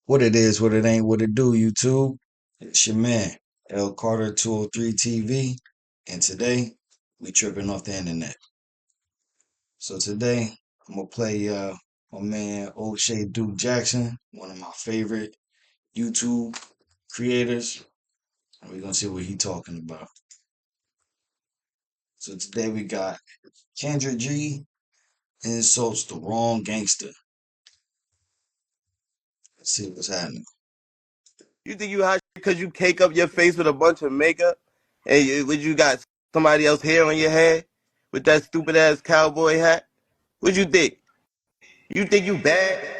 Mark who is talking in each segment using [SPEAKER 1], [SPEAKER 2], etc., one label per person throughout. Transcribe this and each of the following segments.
[SPEAKER 1] What it is, what it ain't, what it do, YouTube. It's your man, L Carter 203 TV. And today, we tripping off the internet. So today, I'm gonna play my man O'Shea Duke Jackson, one of my favorite YouTube creators. And we're gonna see what he talking about. So today we got Kenda G insults the wrong gangster. Let's see what's happening.
[SPEAKER 2] You think you hot because you cake up your face with a bunch of makeup and you got somebody else hair on your head with that stupid ass cowboy hat? What you think? You think you bad?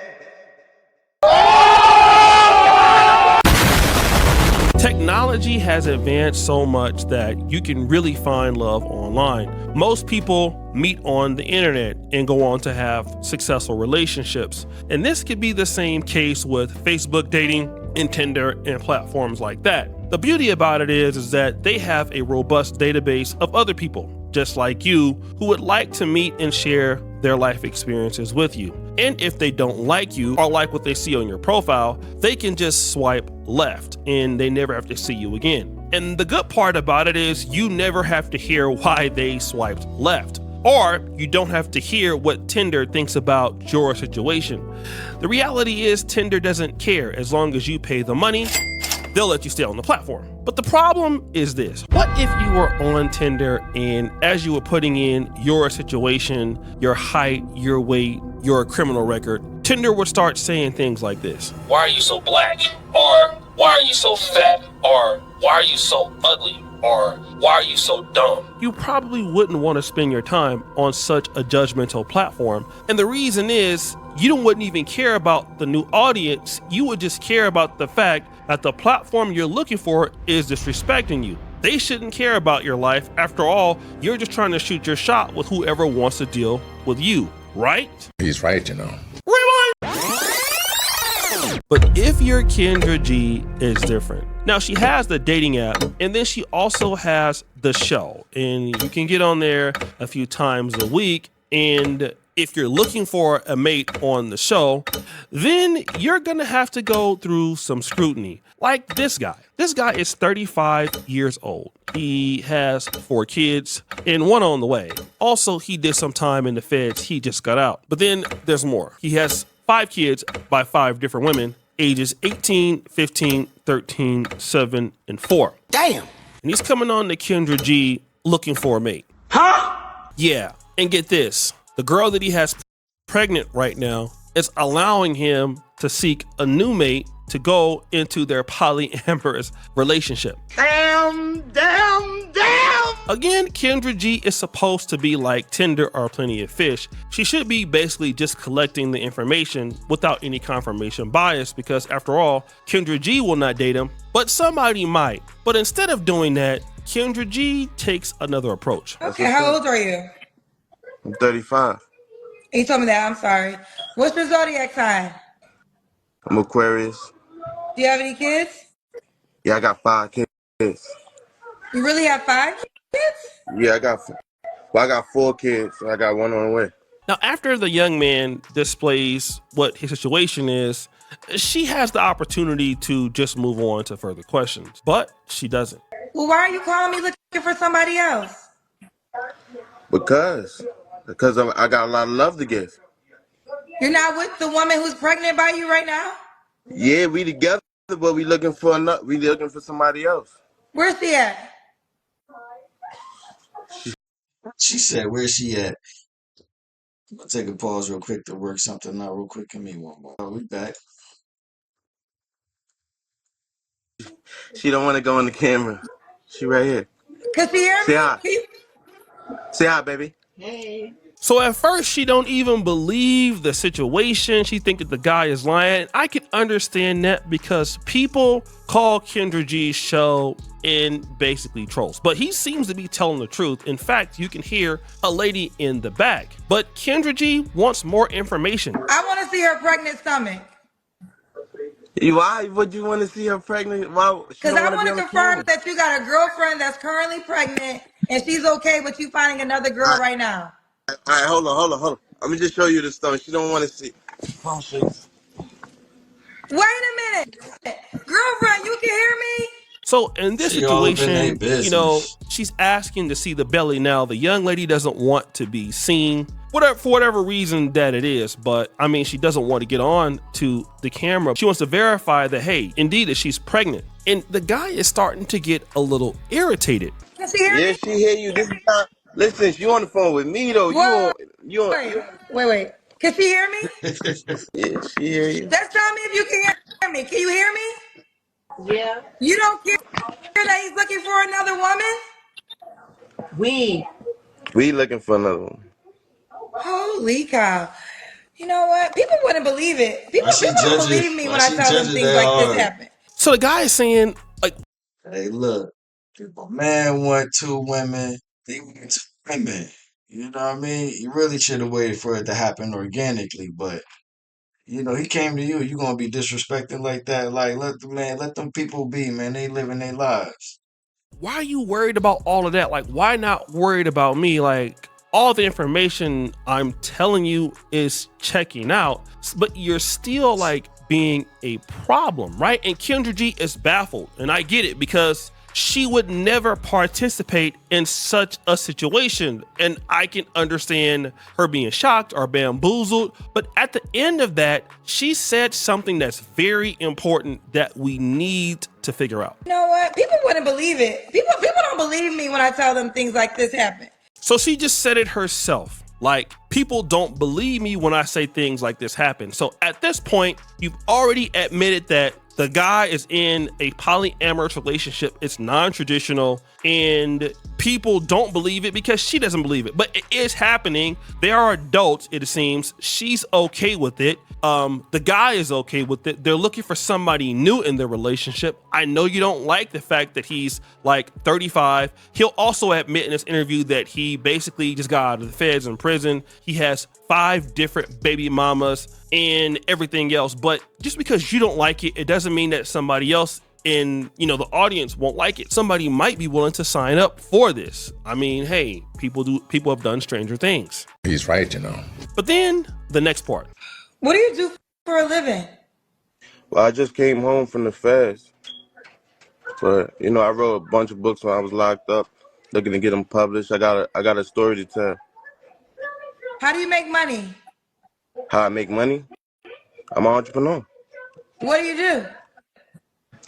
[SPEAKER 3] Technology has advanced so much that you can really find love online. Most people meet on the internet and go on to have successful relationships. And this could be the same case with Facebook dating and Tinder and platforms like that. The beauty about it is that they have a robust database of other people, just like you, who would like to meet and share their life experiences with you. And if they don't like you or like what they see on your profile, they can just swipe left and they never have to see you again. And the good part about it is you never have to hear why they swiped left, or you don't have to hear what Tinder thinks about your situation. The reality is Tinder doesn't care. As long as you pay the money, they'll let you stay on the platform. But the problem is this: what if you were on Tinder and as you were putting in your situation, your height, your weight, your criminal record, Tinder would start saying things like this: "Why are you so black?" Or "Why are you so fat?" Or "Why are you so ugly?" Or "Why are you so dumb?" You probably wouldn't want to spend your time on such a judgmental platform. And the reason is, you wouldn't even care about the new audience. You would just care about the fact that the platform you're looking for is disrespecting you. They shouldn't care about your life. After all, you're just trying to shoot your shot with whoever wants to deal with you, right?
[SPEAKER 4] He's right, you know.
[SPEAKER 3] But if your Kenda G is different. Now, she has the dating app, and then she also has the show, and you can get on there a few times a week. And if you're looking for a mate on the show, then you're gonna have to go through some scrutiny. Like this guy. This guy is 35 years old. He has 4 kids and 1 on the way. Also, he did some time in the feds. He just got out. But then there's more. He has 5 kids by 5 different women, ages 18, 15, 13, 7, and 4.
[SPEAKER 2] Damn.
[SPEAKER 3] And he's coming on to Kenda G looking for a mate. Huh? Yeah. And get this, the girl that he has pregnant right now is allowing him to seek a new mate to go into their polyamorous relationship.
[SPEAKER 2] Damn.
[SPEAKER 3] Again, Kenda G is supposed to be like Tinder or Plenty of Fish. She should be basically just collecting the information without any confirmation bias, because after all, Kenda G will not date him, but somebody might. But instead of doing that, Kenda G takes another approach.
[SPEAKER 5] Okay, how old are you?
[SPEAKER 2] I'm 35.
[SPEAKER 5] You told me that, I'm sorry. What's your zodiac sign?
[SPEAKER 2] I'm Aquarius.
[SPEAKER 5] Do you have any kids?
[SPEAKER 2] Yeah, I got 5 kids.
[SPEAKER 5] You really have 5 kids?
[SPEAKER 2] Yeah, I got 4 kids. I got 1 on the way.
[SPEAKER 3] Now, after the young man displays what his situation is, she has the opportunity to just move on to further questions, but she doesn't.
[SPEAKER 5] Well, why are you calling me looking for somebody else?
[SPEAKER 2] Because I got a lot of love to give.
[SPEAKER 5] You're not with the woman who's pregnant by you right now?
[SPEAKER 2] Yeah, we together, but we looking for somebody else.
[SPEAKER 5] Where's she at?
[SPEAKER 1] She said, where's she at? I'll take a pause real quick to work something out real quick. Give me one more. We back.
[SPEAKER 2] She don't want to go on the camera. She right here.
[SPEAKER 5] Can she hear me?
[SPEAKER 2] Say hi. Say hi, baby.
[SPEAKER 3] So at first, she don't even believe the situation. She think that the guy is lying. I can understand that because people call Kenda G's show in basically trolls, but he seems to be telling the truth. In fact, you can hear a lady in the back, but Kenda G wants more information.
[SPEAKER 5] I want to see her pregnant stomach.
[SPEAKER 2] Why would you want to see her pregnant?
[SPEAKER 5] Because I want to confirm that you got a girlfriend that's currently pregnant and she's okay with you finding another girl right now.
[SPEAKER 2] All right, hold on. Let me just show you the stomach. She don't want to see.
[SPEAKER 5] Wait a minute. Girlfriend, you can hear me?
[SPEAKER 3] So in this
[SPEAKER 1] She all up in their
[SPEAKER 3] situation,
[SPEAKER 1] business.
[SPEAKER 3] she's asking to see the belly. Now, the young lady doesn't want to be seen, for whatever reason that it is. But I mean, she doesn't want to get on to the camera. She wants to verify that, hey, indeed, that she's pregnant. And the guy is starting to get a little irritated.
[SPEAKER 5] Can she hear
[SPEAKER 2] Yeah,
[SPEAKER 5] me?
[SPEAKER 2] she hear you. This is not. Listen, she on the phone with me though.
[SPEAKER 5] Wait,
[SPEAKER 2] You on.
[SPEAKER 5] wait. Can she hear me?
[SPEAKER 2] Yeah, she hear you.
[SPEAKER 5] Just tell me if you can hear me. Can you hear me?
[SPEAKER 4] Yeah,
[SPEAKER 5] You don't care that he's looking for another woman?
[SPEAKER 4] we.
[SPEAKER 2] We looking for another one.
[SPEAKER 5] Holy cow. You know what? People wouldn't believe it. People don't believe me
[SPEAKER 1] Why
[SPEAKER 5] when I
[SPEAKER 1] she
[SPEAKER 5] tell them
[SPEAKER 1] judging
[SPEAKER 5] things
[SPEAKER 1] that
[SPEAKER 5] like this
[SPEAKER 1] hard?
[SPEAKER 5] happen.
[SPEAKER 3] So the guy is saying, like,
[SPEAKER 1] Hey, look, if a man want two women, they want two women. You know what I mean? You really should have waited for it to happen organically, but he came to you. You gonna be disrespecting like that? Like, let them people be, man. They living their lives.
[SPEAKER 3] why are you worried about all of that? Like, why not worried about me? Like, all the information I'm telling you is checking out, but you're still like being a problem, right? And Kenda G is baffled, and I get it because she would never participate in such a situation. And I can understand her being shocked or bamboozled. But at the end of that, she said something that's very important that we need to figure out.
[SPEAKER 5] You know what? People wouldn't believe it. People don't believe me when I tell them things like this happen.
[SPEAKER 3] So she just said it herself. Like, people don't believe me when I say things like this happen. So at this point, you've already admitted that the guy is in a polyamorous relationship. It's non-traditional, and people don't believe it because she doesn't believe it. But it is happening. They are adults, it seems. She's okay with it. The guy is okay with it. They're looking for somebody new in their relationship. I know you don't like the fact that he's like 35. He'll also admit in this interview that he basically just got out of the feds in prison. He has 5 different baby mamas and everything else. But just because you don't like it, it doesn't mean that somebody else in the audience won't like it. Somebody might be willing to sign up for this. I mean, hey, people have done stranger things.
[SPEAKER 6] He's right,
[SPEAKER 3] But then the next part.
[SPEAKER 5] What do you do for a living?
[SPEAKER 2] Well, I just came home from the fast, but I wrote a bunch of books when I was locked up, looking to get them published. I got a story to tell.
[SPEAKER 5] How do you make money?
[SPEAKER 2] How I make money? I'm an entrepreneur.
[SPEAKER 5] What do you do?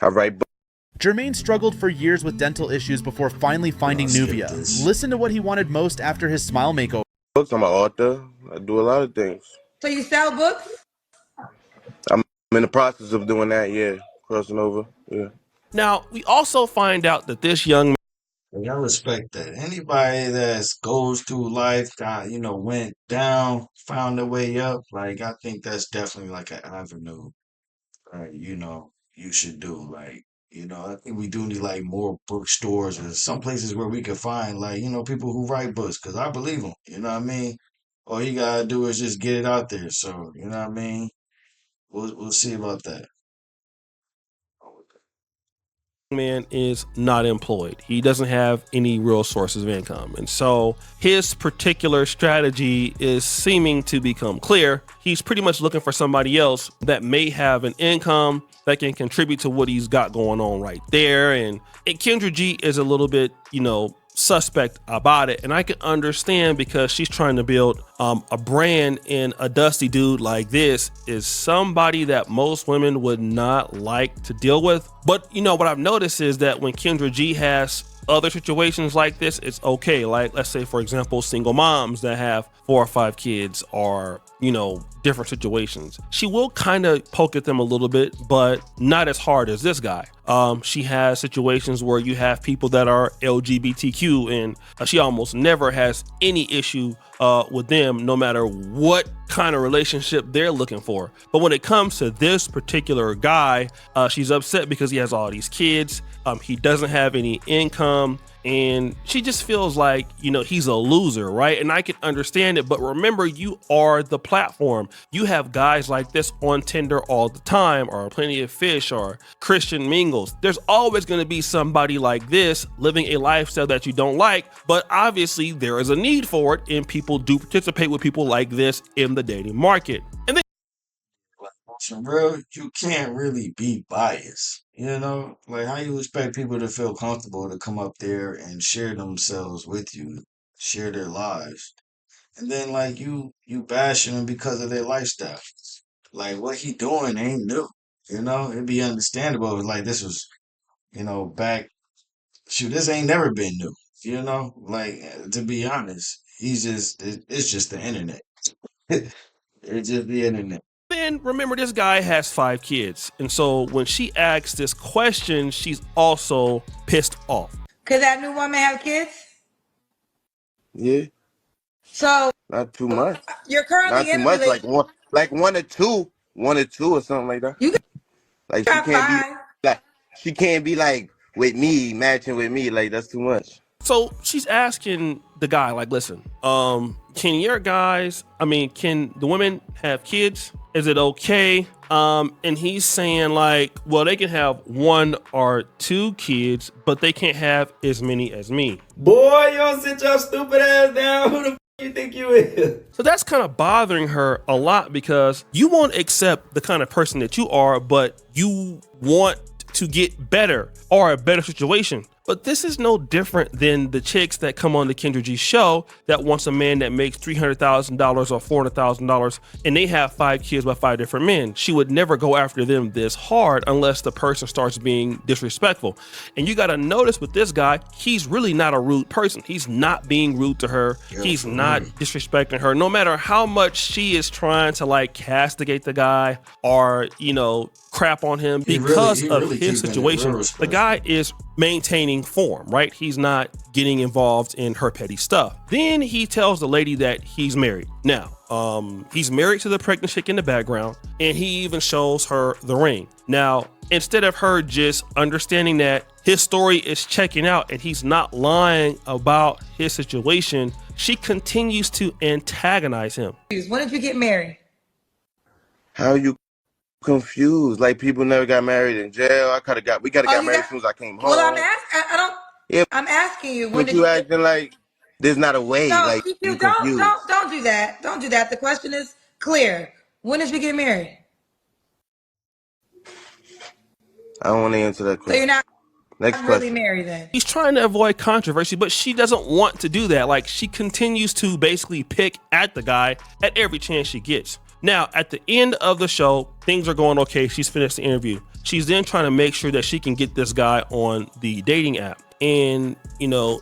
[SPEAKER 2] I write books.
[SPEAKER 7] Jermaine struggled for years with dental issues before finally finding Nubia. Listen to what he wanted most after his smile makeover.
[SPEAKER 2] I'm an author. I do a lot of things.
[SPEAKER 5] So you sell books?
[SPEAKER 2] I'm in the process of doing that, yeah. Crossing over, yeah.
[SPEAKER 3] Now, we also find out that this young
[SPEAKER 1] And I respect that. Anybody that goes through life, got, went down, found their way up, like, I think that's definitely like an avenue, right? You should do. Like, I think we do need like more bookstores or some places where we can find like, people who write books, because I believe them. You know what I mean? All you gotta do is just get it out there. So, you know what I mean? We'll see about that.
[SPEAKER 3] man is not employed. He doesn't have any real sources of income. And so his particular strategy is seeming to become clear. He's pretty much looking for somebody else that may have an income that can contribute to what he's got going on right there. And Kenda G is a little bit, suspect about it, and I can understand because she's trying to build a brand, and a dusty dude like this is somebody that most women would not like to deal with. But what I've noticed is that when Kenda G has other situations like this, it's okay. Like, let's say, for example, single moms that have 4 or 5 kids, or different situations, she will kind of poke at them a little bit, but not as hard as this guy. She has situations where you have people that are LGBTQ, and she almost never has any issue with them, no matter what kind of relationship they're looking for. But when it comes to this particular guy, she's upset because he has all these kids. He doesn't have any income, and she just feels like, he's a loser, right? And I can understand it, but remember, you are the platform. You have guys like this on Tinder all the time, or Plenty of Fish, or Christian Mingles. There's always going to be somebody like this living a lifestyle that you don't like, but obviously there is a need for it, and people do participate with people like this in the dating market. And then
[SPEAKER 1] some real, you can't really be biased. You know, like how you expect people to feel comfortable to come up there and share themselves with you, share their lives, and then like you bashing them because of their lifestyle. Like what he doing ain't new. You know, it'd be understandable if like this was, back. Shoot, this ain't never been new. You know, like to be honest, it's just the internet. It's just the internet.
[SPEAKER 3] Then remember, this guy has 5 kids. And so when she asks this question, she's also pissed off.
[SPEAKER 5] Could that new woman have kids?
[SPEAKER 2] Yeah,
[SPEAKER 5] So
[SPEAKER 2] not too much.
[SPEAKER 5] you're currently
[SPEAKER 2] Not too
[SPEAKER 5] in a
[SPEAKER 2] much.
[SPEAKER 5] relationship.
[SPEAKER 2] Like one or two or something like that.
[SPEAKER 5] You
[SPEAKER 2] Like
[SPEAKER 5] got 5.
[SPEAKER 2] she can't be like with me, matching with me. Like that's too much.
[SPEAKER 3] So she's asking the guy, like, listen, can the women have kids? Is it okay? And he's saying like, well, they can have 1 or 2 kids, but they can't have as many as me.
[SPEAKER 6] Boy, you don't sit your stupid ass down. Who the you think you is?
[SPEAKER 3] So that's kind of bothering her a lot because you won't accept the kind of person that you are, but you want to get better or a better situation. But this is no different than the chicks that come on the Kenda G show that wants a man that makes $300,000 or $400,000 and they have 5 kids by 5 different men. She would never go after them this hard unless the person starts being disrespectful. And you got to notice with this guy, he's really not a rude person. He's not being rude to her. He's not disrespecting her. No matter how much she is trying to like castigate the guy or, crap on him because of his situation, the guy is maintaining form, right? He's not getting involved in her petty stuff. Then he tells the lady that he's married. Now, he's married to the pregnant chick in the background, and he even shows her the ring. Now, instead of her just understanding that his story is checking out and he's not lying about his situation, she continues to antagonize him.
[SPEAKER 5] When did you get married?
[SPEAKER 2] How you confused? Like people never got married in jail. We could have got married as soon as I came home.
[SPEAKER 5] Well, I'm asking you. When
[SPEAKER 2] But you acting like there's not a way.
[SPEAKER 5] No,
[SPEAKER 2] like
[SPEAKER 5] you
[SPEAKER 2] you confused.
[SPEAKER 5] don't do that. Don't do that. The question is clear. When did you get married?
[SPEAKER 2] I don't want to answer that question.
[SPEAKER 5] So you're not
[SPEAKER 2] Next
[SPEAKER 5] really
[SPEAKER 2] question.
[SPEAKER 5] married then?
[SPEAKER 3] He's trying to avoid controversy, but she doesn't want to do that. Like she continues to basically pick at the guy at every chance she gets. Now, at the end of the show, things are going okay. She's finished the interview. She's then trying to make sure that she can get this guy on the dating app. And,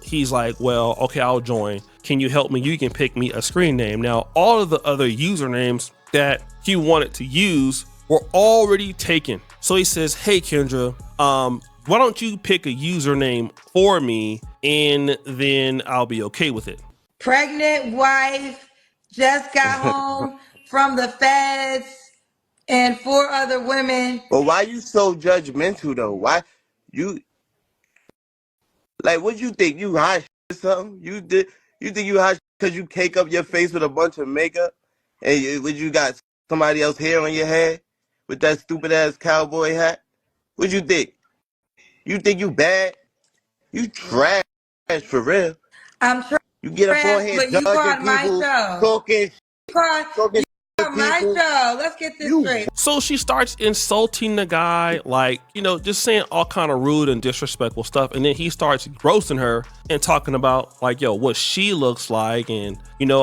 [SPEAKER 3] he's like, well, okay, I'll join. Can you help me? You can pick me a screen name. Now, all of the other usernames that he wanted to use were already taken. So he says, hey, Kendra, why don't you pick a username for me and then I'll be okay with it.
[SPEAKER 5] Pregnant wife, just got home from the feds, and 4 other women.
[SPEAKER 2] But why you so judgmental though? Why you like what you think? You hot or something? You think you hot because you cake up your face with a bunch of makeup and you got somebody else hair on your head with that stupid ass cowboy hat? What you think? You think you bad? You trash for real.
[SPEAKER 5] I'm trash,
[SPEAKER 2] You get up on here
[SPEAKER 5] but you called
[SPEAKER 2] judging
[SPEAKER 5] my
[SPEAKER 2] people,
[SPEAKER 5] show.
[SPEAKER 2] talking
[SPEAKER 5] You called my
[SPEAKER 2] people.
[SPEAKER 5] show. Let's get this straight.
[SPEAKER 3] So she starts insulting the guy, like, just saying all kind of rude and disrespectful stuff. And then he starts roasting her and talking about like, what she looks like and,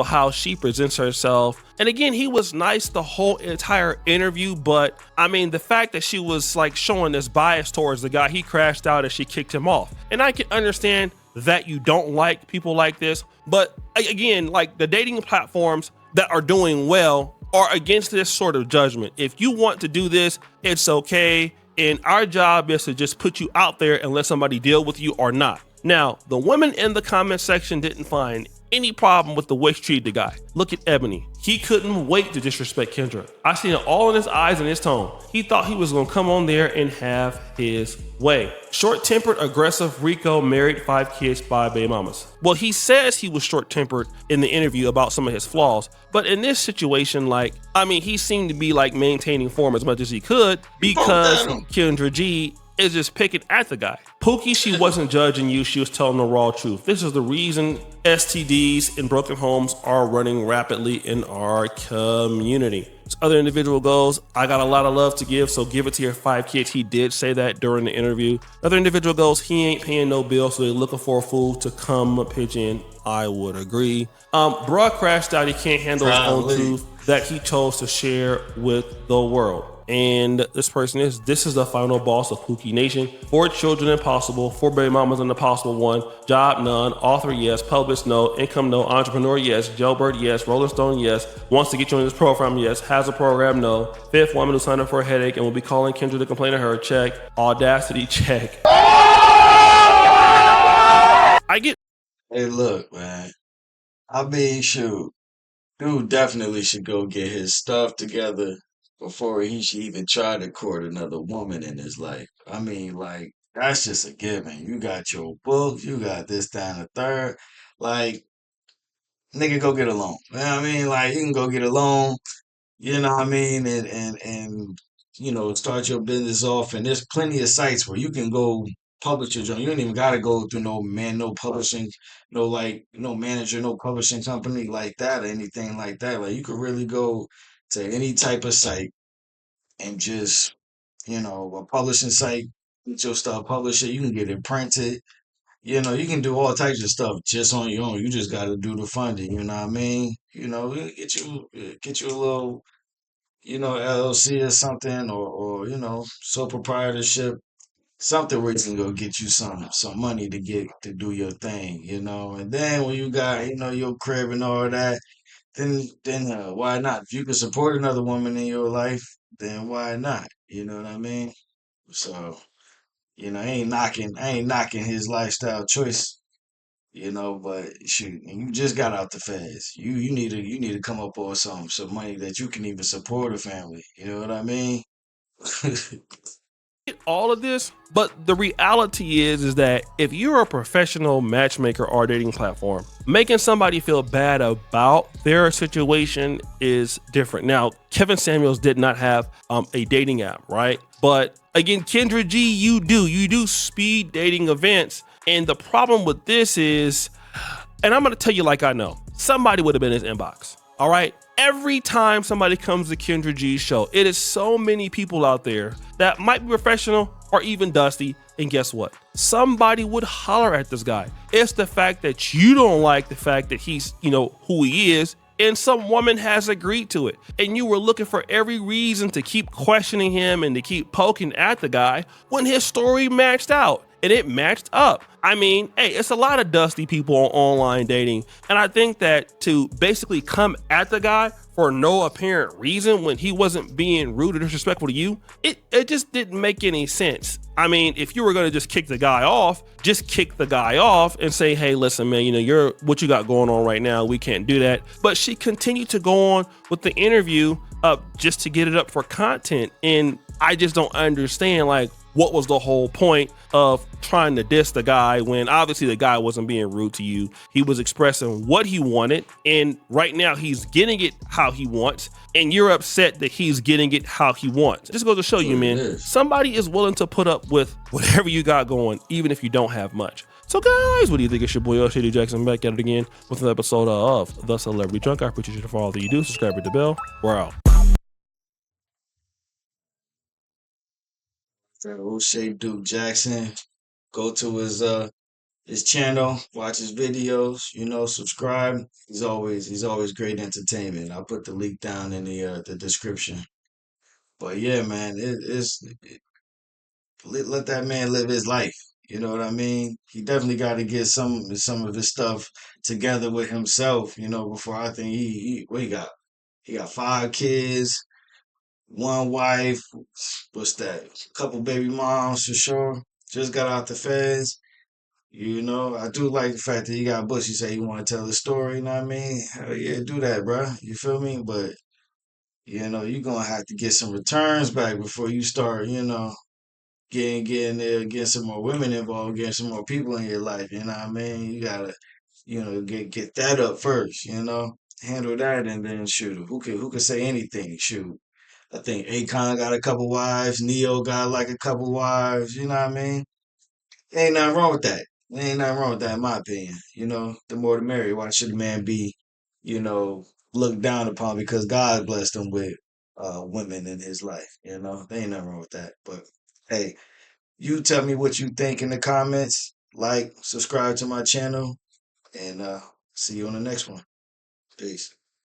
[SPEAKER 3] how she presents herself. And again, he was nice the whole entire interview. But I mean, the fact that she was like showing this bias towards the guy, he crashed out as she kicked him off. And I can understand that you don't like people like this. But again, like the dating platforms that are doing well are against this sort of judgment. If you want to do this, it's okay. And our job is to just put you out there and let somebody deal with you or not. Now, the women in the comment section didn't find any problem with the way she treated the guy. Look at Ebony. He couldn't wait to disrespect Kendra. I seen it all in his eyes and his tone. He thought he was gonna come on there and have his way. Short-tempered, aggressive Rico married 5 kids by baby mamas. Well, he says he was short-tempered in the interview about some of his flaws, but in this situation, he seemed to be like maintaining form as much as he could because Kenda G is just picking at the guy. Pookie, she wasn't judging you, she was telling the raw truth. This is the reason STDs and broken homes are running rapidly in our community. As other individual goes, I got a lot of love to give, so give it to your 5 kids. He did say that during the interview. Other individual goes, he ain't paying no bill, so they're looking for a fool to come pitch in. I would agree. Bruh crashed out, he can't handle his own truth that he chose to share with the world. And this person this is the final boss of Pookie Nation. 4 children impossible, 4 baby mamas in the possible one, job none, author yes, published no, income no, entrepreneur yes, jailbird yes, Rolling Stone yes, wants to get you in this program yes, has a program no, 5th woman who signed up for a headache and will be calling Kendra to complain to her check, audacity check. I get.
[SPEAKER 1] Hey, look, man. I mean, shoot. Dude definitely should go get his stuff together before he should even try to court another woman in his life. I mean, like, that's just a given. You got your books, you got this, that, and the third. Like, nigga, go get a loan. You know what I mean? Like, you can go get a loan, you know what I mean? And you know, start your business off. And there's plenty of sites where you can go publish your joint. You don't even gotta go through no publishing, no manager, no publishing company like that or anything like that. Like you could really go to any type of site and just, you know, a publishing site, get your stuff published. You can get it printed. You know, you can do all types of stuff just on your own. You just got to do the funding. You know what I mean? You know, get you a little, you know, LLC or something, or you know, sole proprietorship, something where you can go get you some money to get to do your thing. You know, and then when you got, you know, your crib and all that, then why not? If you can support another woman in your life, then why not? You know what I mean? So. You know, I ain't knocking his lifestyle choice, you know, but shoot, and you just got out the feds. You need to come up with some money that you can even support a family. You know what I mean?
[SPEAKER 3] All of this, but the reality is that if you're a professional matchmaker or dating platform, making somebody feel bad about their situation is different. Now, Kevin Samuels did not have a dating app, right? But again, Kendra G, you do speed dating events, and the problem with this is, and I'm gonna tell you like I know, somebody would have been in his inbox. All right. Every time somebody comes to Kendra G's show, it is so many people out there that might be professional or even dusty. And guess what? Somebody would holler at this guy. It's the fact that you don't like the fact that he's, you know, who he is. And some woman has agreed to it. And you were looking for every reason to keep questioning him and to keep poking at the guy when his story matched out. And it matched up. I mean, hey, it's a lot of dusty people on online dating. And I think that to basically come at the guy for no apparent reason when he wasn't being rude or disrespectful to you, it just didn't make any sense. I mean, if you were going to just kick the guy off, just kick the guy off and say, hey, listen, man, you know, what you got going on right now, we can't do that. But she continued to go on with the interview just to get it up for content. And I just don't understand, like, what was the whole point of trying to diss the guy when obviously the guy wasn't being rude to you. He was expressing what he wanted, and right now he's getting it how he wants, and you're upset that he's getting it how he wants. Just goes to show you, man, somebody is willing to put up with whatever you got going, even if you don't have much. So guys, what do you think? It's your boy Shady Jackson back at it again with an episode of The Celebrity Drunk. I appreciate you for all that you do. Subscribe, hit the bell. We're out.
[SPEAKER 1] O'Shea Duke Jackson. Go to his channel, watch his videos, you know, subscribe. He's always great entertainment. I'll put the link down in the description. But yeah, man, let that man live his life. You know what I mean? He definitely got to get some of his stuff together with himself, you know, before I think he what he got? He got 5 kids, 1 wife, what's that? Couple baby moms for sure. Just got out the feds. You know, I do like the fact that he got books. He say he want to tell the story, you know what I mean? Hell yeah, do that, bro. You feel me? But, you know, you're going to have to get some returns back before you start, you know, getting there, getting some more women involved, getting some more people in your life, you know what I mean? You got to, you know, get that up first, you know? Handle that and then shoot. Who could say anything? Shoot. I think Akon got a couple wives. Neo got like a couple wives. You know what I mean? Ain't nothing wrong with that. Ain't nothing wrong with that, in my opinion. You know, the more the merrier. Why should a man be, you know, looked down upon because God blessed him with women in his life? You know, there ain't nothing wrong with that. But hey, you tell me what you think in the comments. Like, subscribe to my channel, and see you on the next one. Peace.